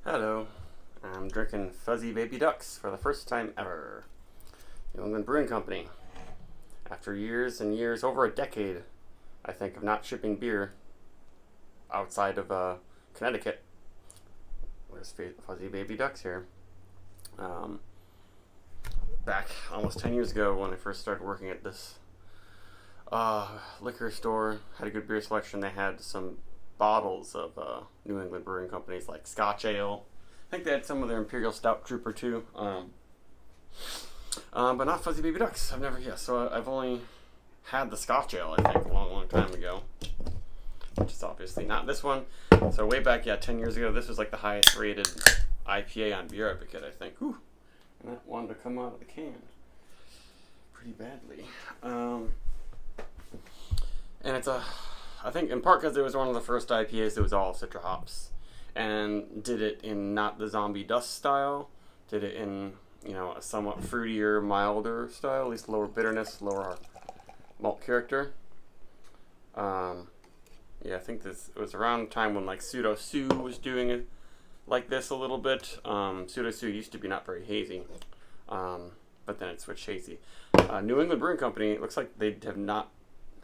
Hello, I'm drinking Fuzzy Baby Ducks for the first time ever. New England Brewing Company. After years and years, over a decade, I think, of not shipping beer outside of Connecticut, there's Fuzzy Baby Ducks here. Um, Back almost 10 years ago when I first started working at this liquor store, had a good beer selection. They had some bottles of New England Brewing Companies like Scotch Ale. I think they had some of their Imperial Stout Trooper too. But not Fuzzy Baby Ducks. I've never, so I've only had the Scotch Ale, I think, a long, long time ago. Which is obviously not this one. So way back, 10 years ago, this was like the highest rated IPA on Beer Advocate, I think. Whew. And that wanted to come out of the can pretty badly. And it's I think in part because it was one of the first IPAs that was all Citra hops. And did it in not the zombie dust style. Did it in, a somewhat fruitier, milder style, at least lower bitterness, lower malt character. I think this it was around the time when like Pseudo Sue was doing it like this a little bit. Pseudo Sue used to be not very hazy, but then it switched hazy. New England Brewing Company, it looks like they have not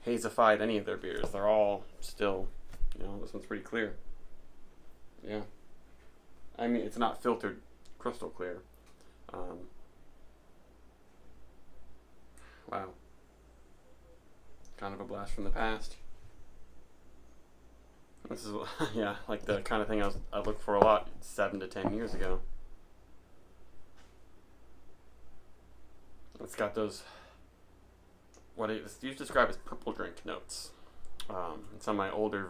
hazified any of their beers. They're all still, this one's pretty clear. Yeah. I mean, it's not filtered crystal clear. Wow. Kind of a blast from the past. This is, like the kind of thing I looked for a lot 7 to 10 years ago. It's got those, what it's used to describe as purple drink notes. In some of my older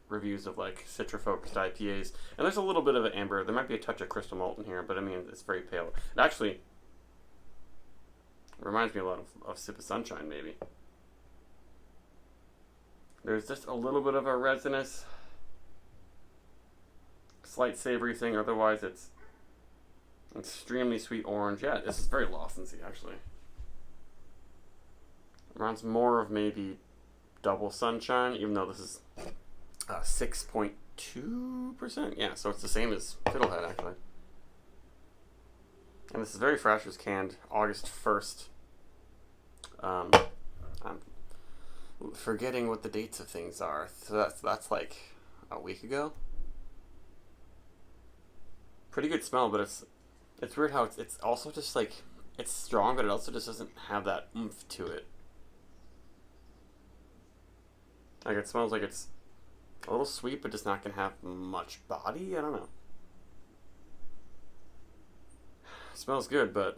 reviews of like citra-focused IPAs, and there's a little bit of an amber. There might be a touch of crystal malt in here, but I mean it's very pale. It actually reminds me a lot of Sip of Sunshine, maybe. There's just a little bit of a resinous, slight savory thing. Otherwise, it's extremely sweet orange. Yeah, this is very Lawsonsy, actually. Reminds more of maybe Double Sunshine, even though this is 6.2%. Yeah, so it's the same as Fiddlehead, actually. And this is very fresh. It was canned August 1st. I'm forgetting what the dates of things are. So that's like a week ago. Pretty good smell, but it's weird how it's also just like, it's strong, but it also just doesn't have that oomph to it. Like it smells like it's a little sweet, but just not gonna have much body. I don't know. It smells good, but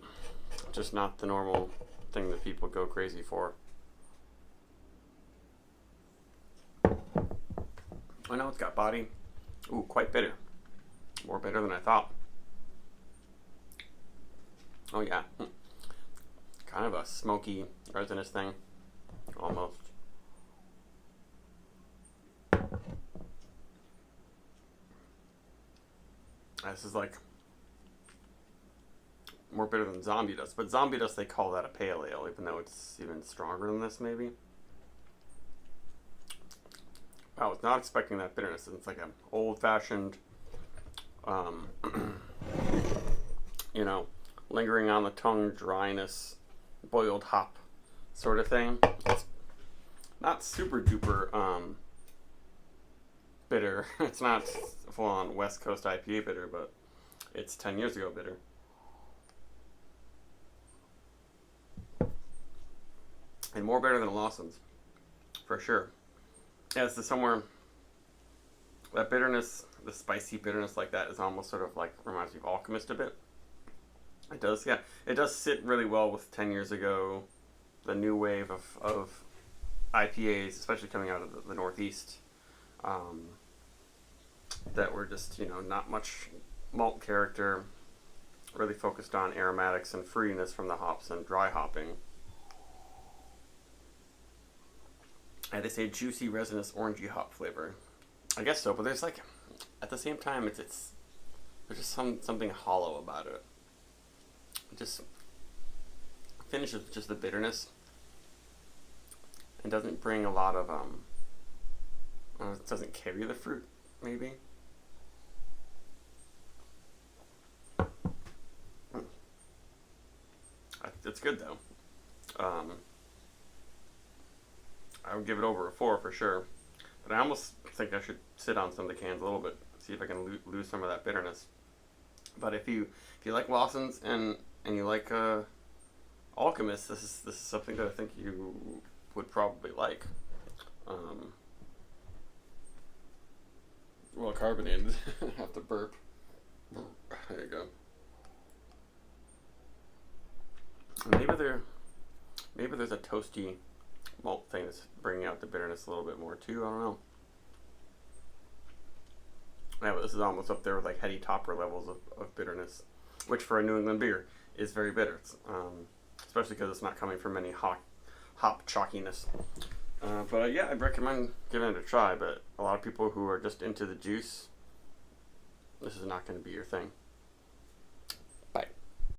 just not the normal thing that people go crazy for. I know it's got body. Ooh, quite bitter. More bitter than I thought. Oh yeah. Kind of a smoky, resinous thing. Almost. This is like more bitter than Zombie Dust. But Zombie Dust, they call that a pale ale, even though it's even stronger than this, maybe. I was not expecting that bitterness. It's like an old-fashioned, lingering on the tongue dryness, boiled hop sort of thing. It's not super duper bitter. It's not full-on West Coast IPA bitter, but it's 10 years ago bitter. And more bitter than Lawson's, for sure. Yeah, this is somewhere, that bitterness, the spicy bitterness like that is almost sort of like, reminds me of Alchemist a bit. It does, yeah. It does sit really well with 10 years ago, the new wave of IPAs, especially coming out of the Northeast, that were just, not much malt character, really focused on aromatics and fruitiness from the hops and dry hopping. And they say juicy, resinous, orangey hop flavor. I guess so, but there's like, at the same time, it's there's just something hollow about it. It just finishes with just the bitterness. It doesn't bring a lot of it doesn't carry the fruit, maybe. It's good though. I would give it over a 4 for sure. But I almost think I should sit on some of the cans a little bit, see if I can lose some of that bitterness. But if you like Lawson's and you like Alchemist, this is something that I think you would probably like. Well, carbonated. I have to burp. There you go. Maybe there's a toasty malt thing that's bringing out the bitterness a little bit more too. I don't know. Yeah, but this is almost up there with like heady topper levels of bitterness, which for a New England beer is very bitter. Especially because it's not coming from any hop chalkiness. But yeah, I'd recommend giving it a try. But a lot of people who are just into the juice, this is not going to be your thing.